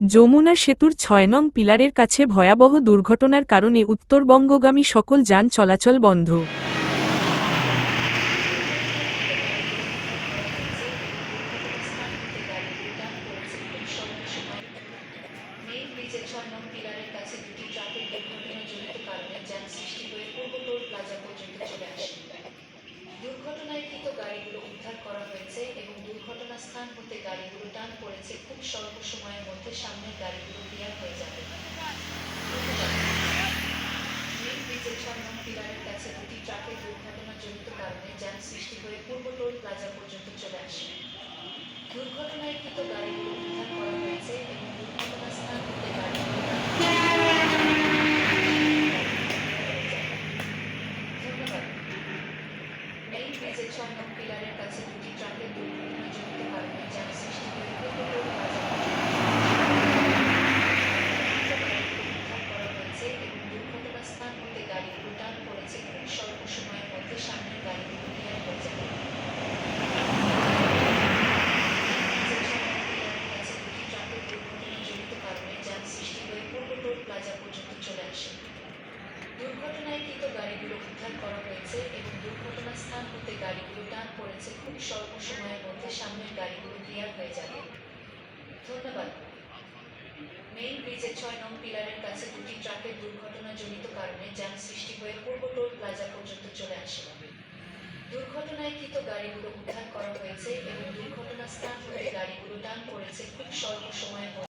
যমুনা সেতুর ৬ নং পিলারের কাছে ভয়াবহ দুর্ঘটনার কারণে উত্তরবঙ্গগামী সকল যান চলাচল বন্ধ। মেইন ব্রিজের ৬ নং পিলারের কাছে দুটি ট্রাকের দুর্ঘটনাজনিত কারণে জ্যাম সৃষ্টি হয়ে পূর্ব টোল প্লাজা পর্যন্ত চলে আসে। দুর্ঘটনায় কৃত গাড়িগুলো উদ্ধার করা হয়েছে এবং দুর্ঘটনাস্থান হতে গাড়িগুলো টান পড়েছে খুব স্বল্প সময়ের মধ্যে সামনের গাড়িগুলো ক্লিয়ার হয়ে যাবে। মেইন ব্রিজের ৬ নং পিলারের কাছে দুটি ট্রাকের দুর্ঘটনাজনিত কারণে জ্যাম সৃষ্টি হয়ে পূর্ব টোল প্লাজা পর্যন্ত চলে আসে। দুর্ঘটনায় কৃত গাড়িগুলো উদ্ধার করা হয়েছে এবং দুর্ঘটনাস্থান হতে গাড়িগুলো ধন্যবাদ। মেইন ব্রিজের ৬ নং পিলারের কাছে দুটি ট্রাকের দুর্ঘটনাজনিত কারণে জ্যাম সৃষ্টি হয়ে পূর্ব টোল প্লাজা উদ্ধার করা হয়েছে এবং দুর্ঘটনাস্থান হতে গাড়িগুলো টান পড়েছে খুব স্বল্প সময়ের মধ্যে সামনের গাড়িগুলো ক্লিয়ার হয়ে যাবে। দুর্ঘটনায় কৃত গাড়িগুলো উদ্ধার করা হয়েছে এবং দুর্ঘটনাস্থান হতে গাড়িগুলো টান পড়েছে খুব স্বল্প সময়ের মধ্যে সামনের গাড়িগুলো ক্লিয়ার হয়ে যাবে। ধন্যবাদ। মেইন ব্রিজের ৬ নং পিলারের কাছে দুটি ট্রাকের দুর্ঘটনাজনিত কারণে জ্যাম সৃষ্টি হয়ে পূর্ব টোল প্লাজা পর্যন্ত চলে আসে। দুর্ঘটনায় কৃত গাড়িগুলো উদ্ধার করা হয়েছে এবং দুর্ঘটনাস্থান হতে গাড়িগুলো টান পড়েছে খুব স্বল্প সময়ের মধ্যে